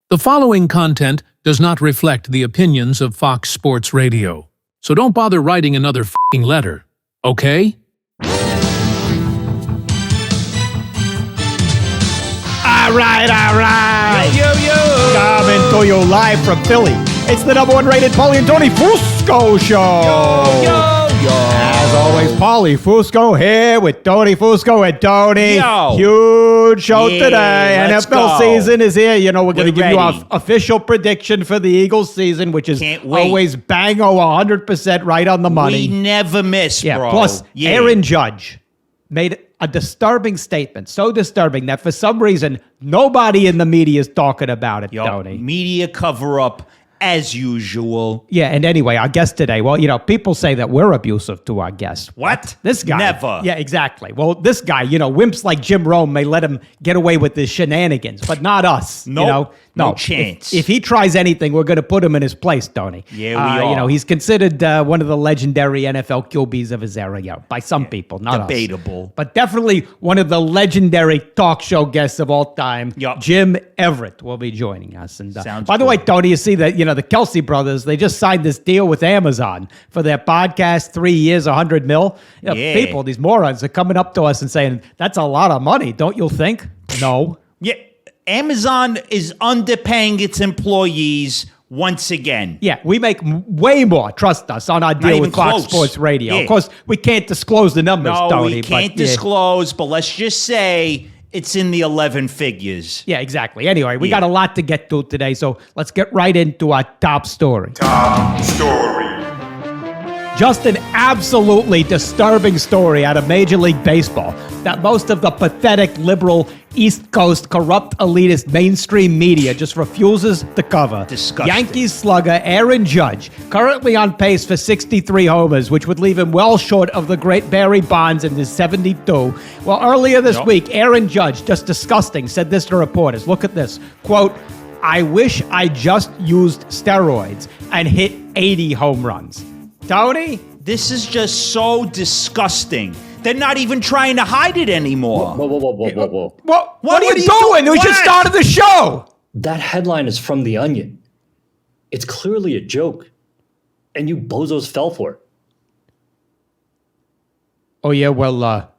The following content does not reflect the opinions of Fox Sports Radio. So don't bother writing another f***ing letter, okay? All right. Yo. Coming to you live from Philly. It's the number one rated Paulie Tony Fusco Show. Yo. As always, Paulie Fusco here with Tony Fusco and Tony. Yo. Huge show today. Let's NFL go. season is here. You know, we're going to give you our ready. official prediction for the Eagles season, which is Can't wait. always bang-o 100% right on the money. We never miss, bro. Plus, Yeah. Aaron Judge made a disturbing statement. So disturbing that for some reason, nobody in the media is talking about it, Tony. Media cover up as usual. Yeah, and anyway, our guest today, well, you know, people say that we're abusive to our guests. What? This guy. Never. Yeah, exactly. Well, this guy, you know, wimps like Jim Rome may let him get away with his shenanigans, but not us. Nope. You know? No chance. If he tries anything, we're going to put him in his place, Tony. Yeah, we are. You know, he's considered one of the legendary NFL QBs of his era, by some people, not us. Debatable. But definitely one of the legendary talk show guests of all time, Yup. Jim Everett, will be joining us. And Sounds by the way, good. Tony, you see that, you know, the Kelsey brothers, they just signed this deal with Amazon for their podcast, 3 years, $100 million. You know, Yeah. people, these morons are coming up to us and saying, that's a lot of money, don't you think? No. Yeah. Amazon is underpaying its employees once again. Yeah, we make way more, trust us, on our deal even with Fox close. Sports Radio. Yeah. Of course, we can't disclose the numbers, No, Tony. we can't but, yeah. disclose, but let's just say it's in the 11 figures. Yeah, exactly. Anyway, we Yeah. got a lot to get to today, so let's get right into our top story. Top story. Just an absolutely disturbing story out of Major League Baseball that most of the pathetic, liberal, East Coast, corrupt, elitist mainstream media just refuses to cover. Disgusting. Yankees slugger Aaron Judge, currently on pace for 63 homers, which would leave him well short of the great Barry Bonds in his 72. Well, earlier this week, Aaron Judge, just disgusting, said this to reporters. Look at this. Quote, "I wish I just used steroids and hit 80 home runs." Tony? This is just so disgusting. They're not even trying to hide it anymore. Whoa. What are you are you doing? doing? We just What? started the show. That headline is from The Onion. It's clearly a joke. And you bozos fell for it. Oh, yeah, well,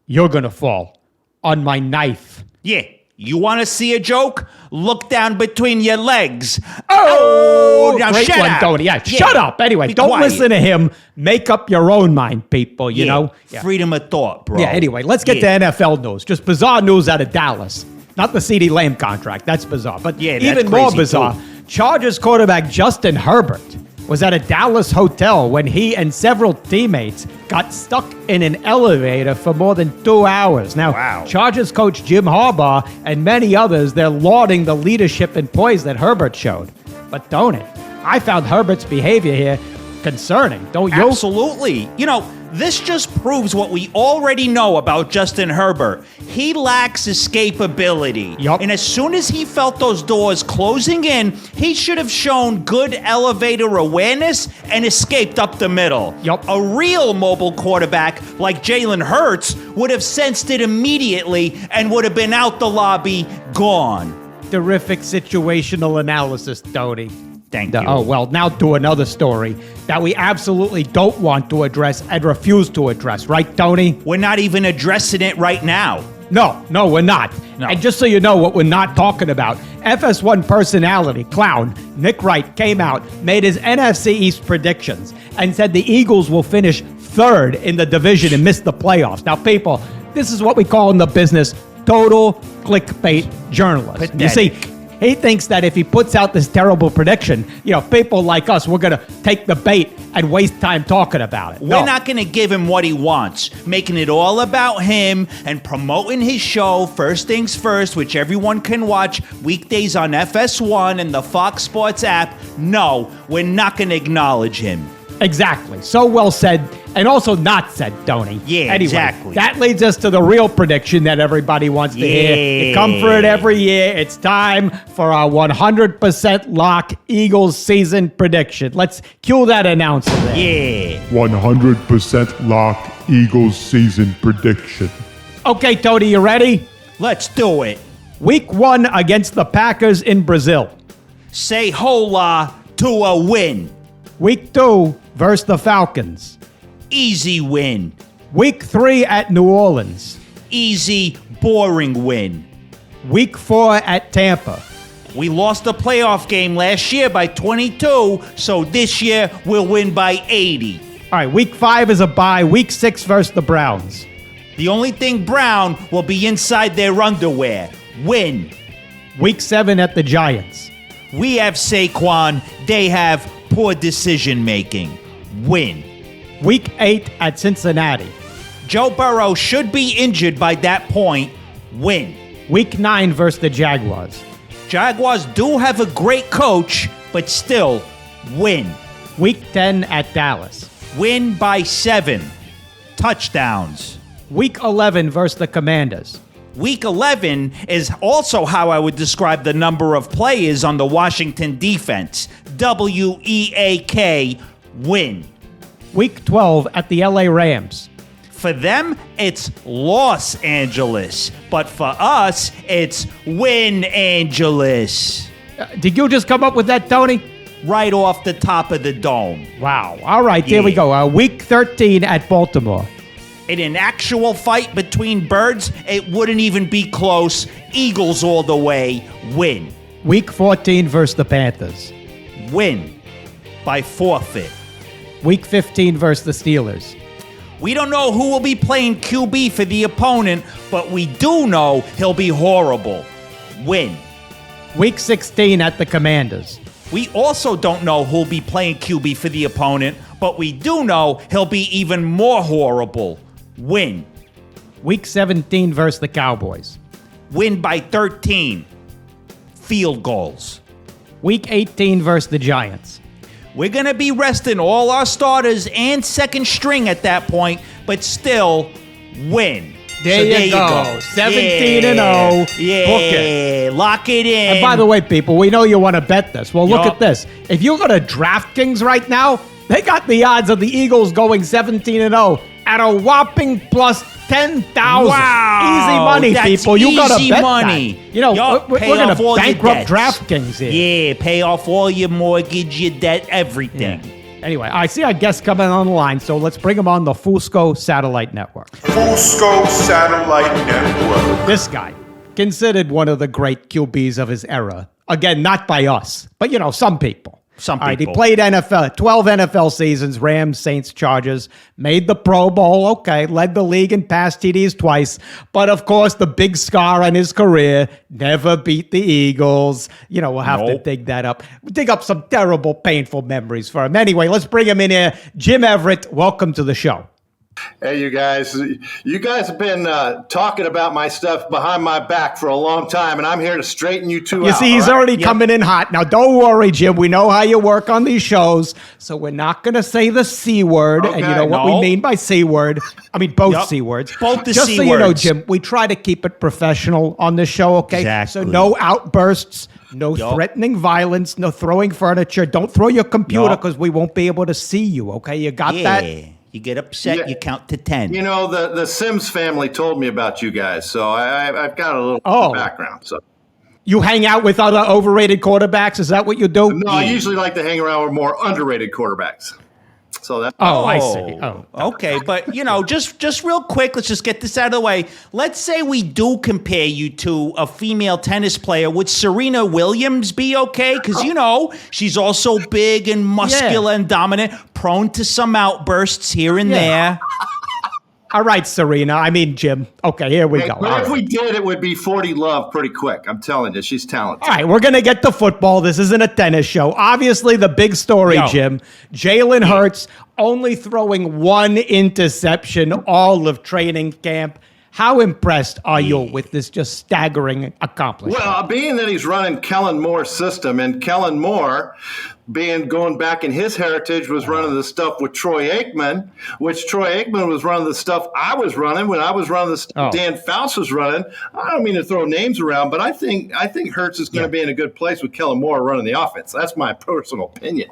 you're going to fall on my knife. Yeah. You want to see a joke? Look down between your legs. Oh, now great shut one, up. Tony. Yeah, shut up. Anyway, Be don't quiet. listen to him. Make up your own mind, people, you know? Yeah. Freedom of thought, bro. Yeah, anyway, let's get to NFL news. Just bizarre news out of Dallas. Not the CD Lamb contract. That's bizarre. But Yeah, that's even more crazy, bizarre, too. Chargers quarterback Justin Herbert was at a Dallas hotel when he and several teammates got stuck in an elevator for more than 2 hours. Now, Wow. Chargers coach Jim Harbaugh and many others, they're lauding the leadership and poise that Herbert showed. But don't it? I found Herbert's behavior here concerning, don't you? Absolutely. You know, this just proves what we already know about Justin Herbert. He lacks escapability. Yup. And as soon as he felt those doors closing in, he should have shown good elevator awareness and escaped up the middle. Yup. A real mobile quarterback like Jalen Hurts would have sensed it immediately and would have been out the lobby, gone. Terrific situational analysis, Tony. Thank you. Oh, well, now to another story that we absolutely don't want to address and refuse to address, right, Tony? We're not even addressing it right now. No, we're not. No. And just so you know what we're not talking about, FS1 personality, clown, Nick Wright came out, made his NFC East predictions, and said the Eagles will finish third in the division and miss the playoffs. Now, people, this is what we call in the business total clickbait journalism. You see, he thinks that if he puts out this terrible prediction, you know, people like us, we're going to take the bait and waste time talking about it. We're not going to give him what he wants, making it all about him and promoting his show, First Things First, which everyone can watch weekdays on FS1 and the Fox Sports app. No, we're not going to acknowledge him. Exactly. So well said, and also not said, Tony. Yeah, anyway, exactly. That leads us to the real prediction that everybody wants to hear. You come for it every year. It's time for our 100% lock Eagles season prediction. Let's cue that announcer there. Yeah. 100% lock Eagles season prediction. Okay, Tony, you ready? Let's do it. Week 1 against the Packers in Brazil. Say hola to a win. Week 2 versus the Falcons. Easy win. Week 3 at New Orleans. Easy, boring win. Week 4 at Tampa. We lost the playoff game last year by 22, so this year we'll win by 80. All right, week 5 is a bye. Week 6 versus the Browns. The only thing brown will be inside their underwear. Win. Week 7 at the Giants. We have Saquon. They have poor decision making. Win. Week 8 at Cincinnati. Joe Burrow should be injured by that point. Win. Week 9 versus the Jaguars. Jaguars do have a great coach, but still, win. Week 10 at Dallas. Win by 7. Touchdowns. Week 11 versus the Commanders. Week 11 is also how I would describe the number of players on the Washington defense. WEAK, win. Week 12 at the LA Rams. For them, it's Los Angeles. But for us, it's Win Angeles. Did you just come up with that, Tony? Right off the top of the dome. Wow. All right, there we go. Week 13 at Baltimore. In an actual fight between birds, it wouldn't even be close. Eagles all the way. Win. Week 14 versus the Panthers. Win. By forfeit. Week 15 versus the Steelers. We don't know who will be playing QB for the opponent, but we do know he'll be horrible. Win. Week 16 at the Commanders. We also don't know who'll be playing QB for the opponent, but we do know he'll be even more horrible. Win. Week 17 versus the Cowboys. Win by 13. Field goals. Week 18 versus the Giants. We're going to be resting all our starters and second string at that point, but still win. There you go. 17 and 0. Yeah. Book it. Lock it in. And by the way, people, we know you want to bet this. Well, look at this. If you go to DraftKings right now, they got the odds of the Eagles going 17 and 0 at a whopping plus 10,000. Wow. Easy money, That's people. You got to bet money. that. You know, we're going to bankrupt DraftKings here. Yeah, pay off all your mortgage, your debt, everything. Yeah. Anyway, I see our guest coming on the line, so let's bring him on the Fusco Satellite Network. Fusco Satellite Network. This guy, considered one of the great QBs of his era. Again, not by us, but, you know, some people. Some All right, people. he played 12 NFL seasons, Rams, Saints, Chargers, made the Pro Bowl, okay, led the league in pass TDs twice, but of course the big scar on his career, never beat the Eagles. You know, we'll have to dig that up. Dig up some terrible, painful memories for him. Anyway, let's bring him in here. Jim Everett, welcome to the show. Hey, you guys. You guys have been talking about my stuff behind my back for a long time, and I'm here to straighten you two out. You see, he's already coming in hot. Now, don't worry, Jim. We know how you work on these shows, so we're not going to say the C word, and you know what we mean by C word. I mean, both C words. Both the Just C so words. you know, Jim, we try to keep it professional on this show, okay? Exactly. So no outbursts, no threatening violence, no throwing furniture. Don't throw your computer because we won't be able to see you, okay? You got that? You get upset, you count to 10. You know, the Sims family told me about you guys, so I've got a little background. So You hang out with other overrated quarterbacks? Is that what you do? no, I usually like to hang around with more underrated quarterbacks. So that. I see. Oh, okay. But, you know, just real quick, let's just get this out of the way. Let's say we do compare you to a female tennis player. Would Serena Williams be okay? Because, you know, she's also big and muscular and dominant, prone to some outbursts here and there. All right, Serena. I mean, Jim. Okay, here we go. But if we did, it would be 40 love pretty quick. I'm telling you, she's talented. All right, we're going to get to football. This isn't a tennis show. Obviously, the big story, Jim, Jalen Hurts only throwing one interception all of training camp. How impressed are you with this just staggering accomplishment? Well, being that he's running Kellen Moore's system, and Kellen Moore, going back in his heritage, was running the stuff with Troy Aikman, which Troy Aikman was running the stuff I was running when I was running the stuff Dan Fouts was running. I don't mean to throw names around, but I think Hurts is going to be in a good place with Kellen Moore running the offense. That's my personal opinion.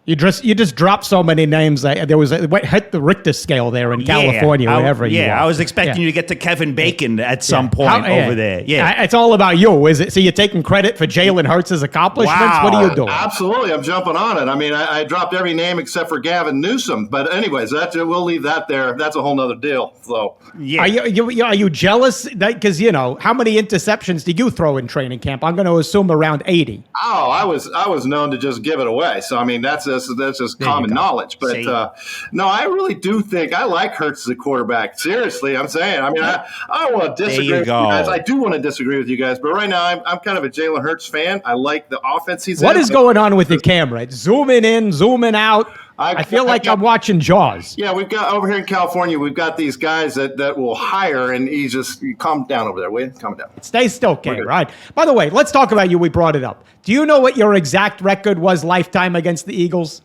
You just dropped so many names. There was hit the Richter scale there in California, wherever you are. Yeah, I was expecting you to get to Kevin Bacon at some point over there. Yeah, it's all about you, is it? So you're taking credit for Jalen Hurts' accomplishments? Wow. What are you doing? Absolutely, I'm jumping on it. I mean, I dropped every name except for Gavin Newsom. But anyways, we'll leave that there. That's a whole nother deal. So, yeah. Are you jealous? Because how many interceptions did you throw in training camp? I'm going to assume around 80. Oh, I was known to just give it away. So I mean, that's just common knowledge. But no, I really do think I like Hurts as a quarterback. Seriously, I'm saying. I mean, I don't want to disagree with you guys. I do want to disagree with you guys, but right now I'm kind of a Jalen Hurts fan. I like the offense he's in. What is going on with the camera? It's zooming in, zooming out. I feel like I'm watching Jaws. Yeah, we've got over here in California, we've got these guys that will hire, and you calm down over there, will you? Calm down. Stay still, Kay, right? By the way, let's talk about you. We brought it up. Do you know what your exact record was lifetime against the Eagles?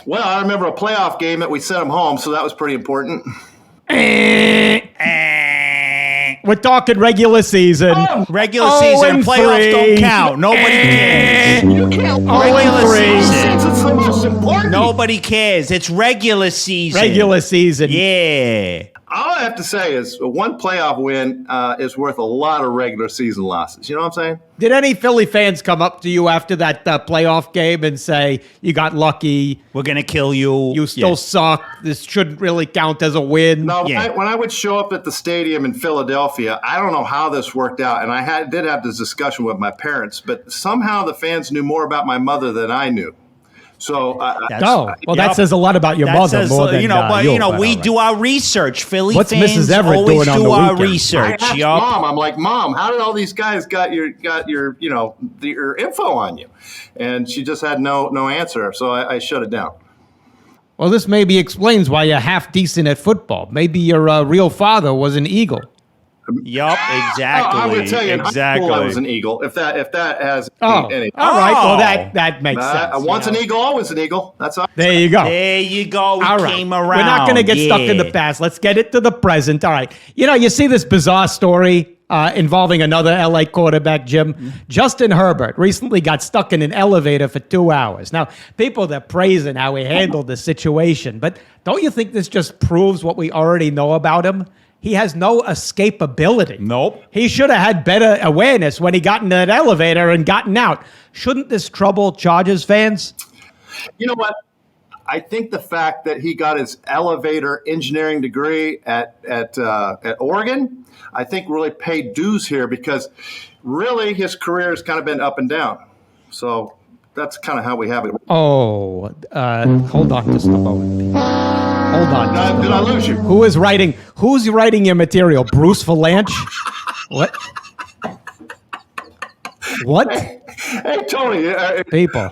Well, I remember a playoff game that we sent them home, so that was pretty important. We're talking regular season. Regular season, playoffs don't count. Nobody cares. You can't Regular season. It's the most important. Nobody cares. It's regular season. Regular season. Yeah. All I have to say is one playoff win is worth a lot of regular season losses. You know what I'm saying? Did any Philly fans come up to you after that playoff game and say, you got lucky, We're going to kill you. you still suck, this shouldn't really count as a win? No, Yeah. when I would show up at the stadium in Philadelphia, I don't know how this worked out, and I did have this discussion with my parents, but somehow the fans knew more about my mother than I knew. So, that says a lot about your mother more than we do our research. Philly What's fans Mrs. Everett always doing on do the our weekend? research. I asked Mom, I'm like, Mom, how did all these guys got your your info on you? And she just had no answer, so I shut it down. Well, this maybe explains why you're half decent at football. Maybe your real father was an Eagle. Yup, exactly. I would tell you, exactly. I was an Eagle. If that has any. All right. Well, that makes sense. Once an Eagle, always an Eagle. That's all. There you go. There you go. We All right. came around. We're not going to get stuck in the past. Let's get it to the present. All right. You see this bizarre story involving another LA quarterback, Jim. Justin Herbert recently got stuck in an elevator for 2 hours. Now, people, they're praising how he handled the situation, but don't you think this just proves what we already know about him? He has no escapability. Nope. He should have had better awareness when he got in that elevator and gotten out. Shouldn't this trouble Chargers fans? You know what? I think the fact that he got his elevator engineering degree at Oregon, I think really paid dues here, because really his career has kind of been up and down. So that's kind of how we have it. Oh, hold on just a moment. Hold on. Did I lose you? Who's writing your material? Bruce Valanche? What? What? Hey, Tony. People.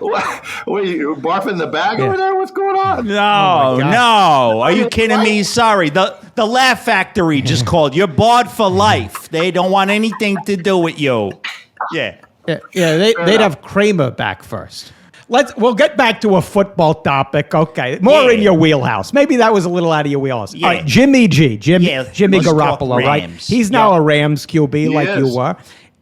What, you barfing the bag over there? What's going on? No. Are you kidding me? Sorry. The Laugh Factory just called. You're barred for life. They don't want anything to do with you. Yeah. They'd have Kramer back first. We'll get back to a football topic. Okay, more in your wheelhouse. Maybe that was a little out of your wheelhouse. Yeah. All right, Jimmy let's talk Garoppolo, right? Rams. He's now a Rams QB, like you were.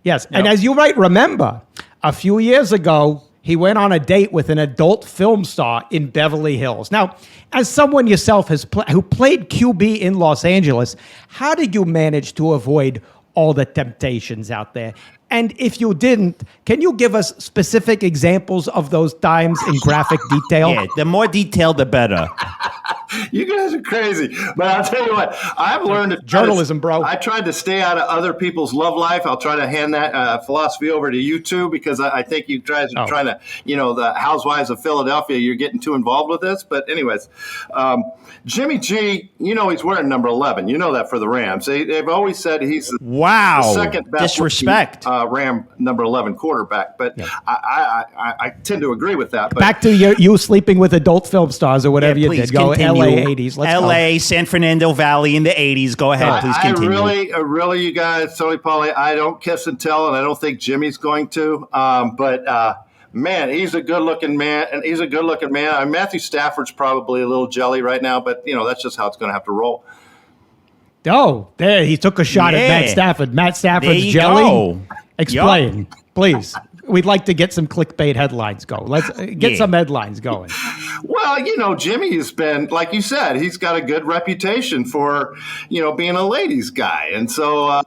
Yes, and as you might remember, a few years ago, he went on a date with an adult film star in Beverly Hills. Now, as someone yourself who played QB in Los Angeles, how did you manage to avoid all the temptations out there? And if you didn't, can you give us specific examples of those times in graphic detail? Yeah, the more detailed, the better. You guys are crazy. But I'll tell you what, I've learned journalism, bro. I tried to stay out of other people's love life. I'll try to hand that philosophy over to you too, because I think you guys are trying to, the Housewives of Philadelphia, you're getting too involved with this. But anyways, Jimmy G, he's wearing number 11. You know that for the Rams. They've always said he's the second best disrespect. Ram number 11 quarterback. But I tend to agree with that. But back to you sleeping with adult film stars or whatever you did. Go continue. LA 80s. Let's LA, San Fernando Valley in the 80s. Go ahead, please continue. I really, you guys, Tony, Paulie, I don't kiss and tell, and I don't think Jimmy's going to. Man, he's a good-looking man, and he's a good-looking man. Matthew Stafford's probably a little jelly right now, but that's just how it's going to have to roll. Oh, there he took a shot at Matt Stafford. Matt Stafford's jelly. Go. Explain, please. We'd like to get some clickbait headlines going. Let's get some headlines going. Well, Jimmy has been, like you said, he's got a good reputation for, being a ladies' guy. And so,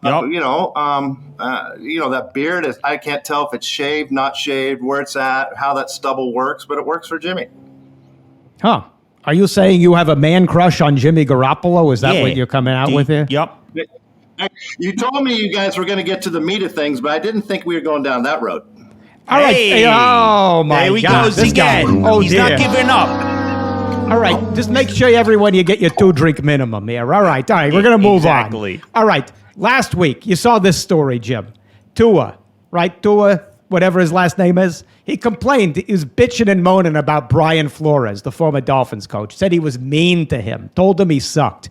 that beard is, I can't tell if it's shaved, not shaved, where it's at, how that stubble works, but it works for Jimmy. Huh. Are you saying you have a man crush on Jimmy Garoppolo? Is that what you're coming out with here? Yep. You told me you guys were going to get to the meat of things, but I didn't think we were going down that road. All right. Hey. Oh, my There he God. goes This again. guy. Oh, He's dear. not giving up. All right. Just make sure, everyone, you get your 2-drink minimum here. All right. We're going to move Exactly. on. All right. Last week, you saw this story, Jim. Tua, whatever his last name is. He complained. He was bitching and moaning about Brian Flores, the former Dolphins coach. Said he was mean to him. Told him he sucked.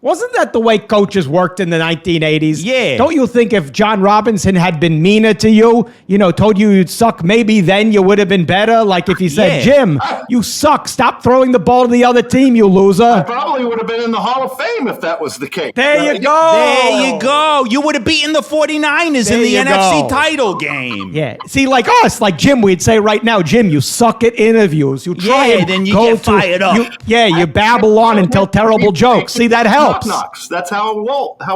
Wasn't that the way coaches worked in the 1980s? Yeah. Don't you think if John Robinson had been meaner to you, told you you'd suck, maybe then you would have been better? Like if he said, Yeah. Jim, you suck. Stop throwing the ball to the other team, you loser. Probably would have been in the Hall of Fame if that was the case. There you go. There you go. You would have beaten the 49ers in There the you NFC go. title game. Yeah. See, like us, like Jim, we'd say right now, Jim, you suck at interviews. You try Yeah, and then you go get fired up. You babble on and tell terrible jokes. See, that helps. Knock-knocks. That's how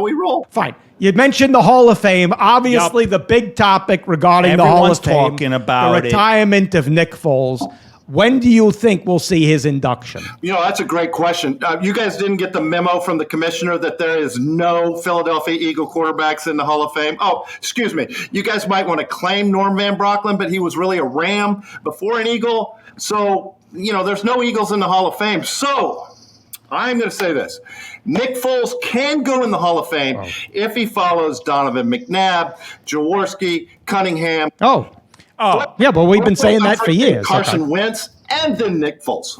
we roll. Fine. You mentioned the Hall of Fame. Obviously, the big topic regarding the Hall Everyone's of Fame. talking about the it. retirement of Nick Foles. When do you think we'll see his induction? That's a great question. You guys didn't get the memo from the commissioner that there is no Philadelphia Eagle quarterbacks in the Hall of Fame. Oh, excuse me. You guys might want to claim Norm Van Brocklin, but he was really a Ram before an Eagle. So, there's no Eagles in the Hall of Fame. So I'm going to say this. Nick Foles can go in the Hall of Fame if he follows Donovan McNabb, Jaworski, Cunningham. Oh, yeah, but we've been saying that for years. Carson Wentz, and then Nick Foles.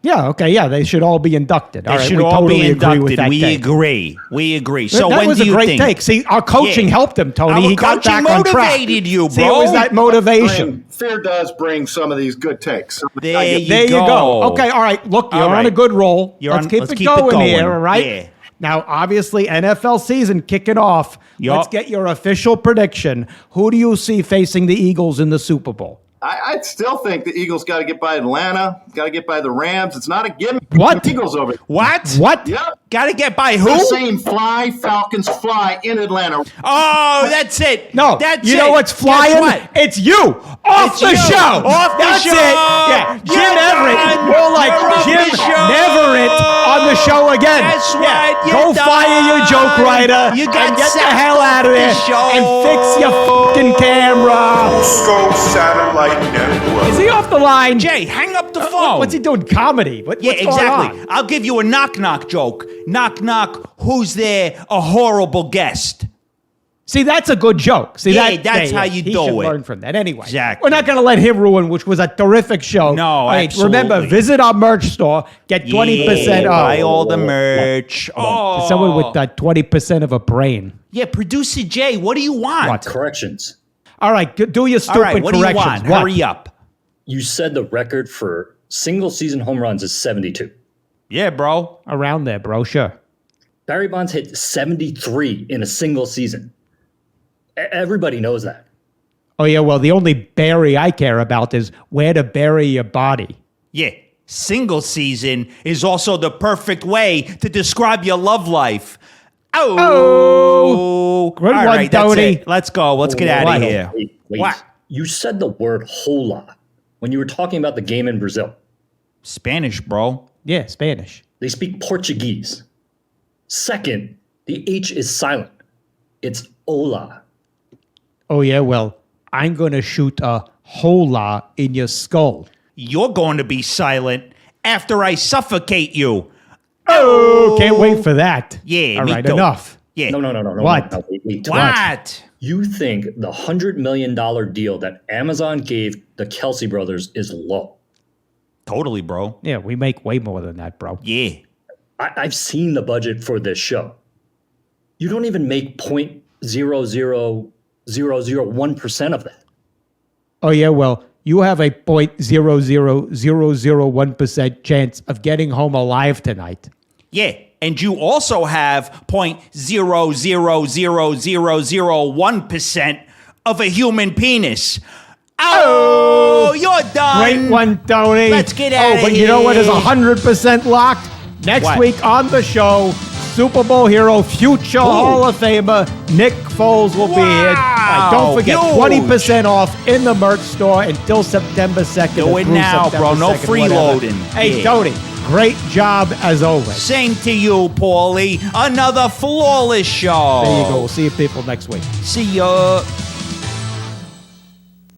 Yeah, okay, yeah, they should all be inducted. They All right, should we all totally be agree with inducted. that We take. agree. We agree. So that when was do a you great think? take. See, our coaching helped him, Tony. Our He got coaching back on track. motivated you, See, it bro. was that motivation. Fear does bring some of these good takes. There you There you go. Okay, all right. Look, you're All on right. a good roll. You're Let's on- keep let's it keep it going going. here, all right? Yeah. Now, obviously, NFL season kicking off. Yup. Let's get your official prediction. Who do you see facing the Eagles in the Super Bowl? I still think the Eagles got to get by Atlanta, got to get by the Rams. It's not a gimme. What? The Eagles over. What? What? Yep. Got to get by They're who? saying fly, Falcons fly in Atlanta. Oh, that's it. No, That's you it. know what's Guess flying? what? It's you off It's the you. show. Off the That's show. it. Yeah, Jim You're Everett. done. More like You're off Jim the show. Everett on the show again. That's Yeah, right. Go You're fire your done. joke writer You got and get the sacked hell off out of the there show. and fix your fucking camera. Fusco Satellite Network. Is he off the line? Jay, hang up the phone. What's he doing? Comedy? Yeah, What's going exactly. on? I'll give you a knock-knock joke. Knock-knock, who's there? A horrible guest. See, that's a good joke. See, Yeah, that's how you he do should it. learn from that. Anyway, Exactly. we're not going to let him ruin, which was a terrific show. No, All right, absolutely. remember, visit our merch store, get 20% Yeah, off. buy all the merch. Oh. Someone with 20% of a brain. Yeah, producer Jay, what do you want? What? Corrections. All right, do your stupid All right, what do you corrections. want? Hurry up. You said the record for single season home runs is 72. Yeah, bro. Around there, bro, sure. Barry Bonds hit 73 in a single season. Everybody knows that. Oh, yeah, well, the only bury I care about is where to bury your body. Yeah, single season is also the perfect way to describe your love life. Oh. Good All one, right, that's Tony. it. Let's go. Let's get out What? of here. Wait. What? You said the word hola when you were talking about the game in Brazil. Spanish, bro. Yeah, Spanish. They speak Portuguese. Second, the H is silent. It's hola. Oh, yeah, well, I'm going to shoot a hola in your skull. You're going to be silent after I suffocate you. Oh, can't wait for that. Yeah, All me right, too. enough. Yeah. No. What? No, wait. What? You think the $100 million deal that Amazon gave the Kelsey brothers is low? Totally, bro. Yeah, we make way more than that, bro. Yeah. I've seen the budget for this show. You don't even make 0.00001% of that. Oh, yeah, well, you have a 0.00001% chance of getting home alive tonight. Yeah. And you also have 0.00001% of a human penis. Oh, you're done. Great one, Tony. Let's get out of Oh, but here. you know what is 100% locked? Next What? week on the show, Super Bowl hero, future Hall of Famer, Nick Foles will be here. Don't forget, Huge. 20% off in the merch store until September 2nd. Do or it through now, September bro. No 2nd, whatever. freeloading. Hey, Yeah. Tony, great job as always. Same to you, Paulie. Another flawless show. There you go. We'll see you people next week. See ya.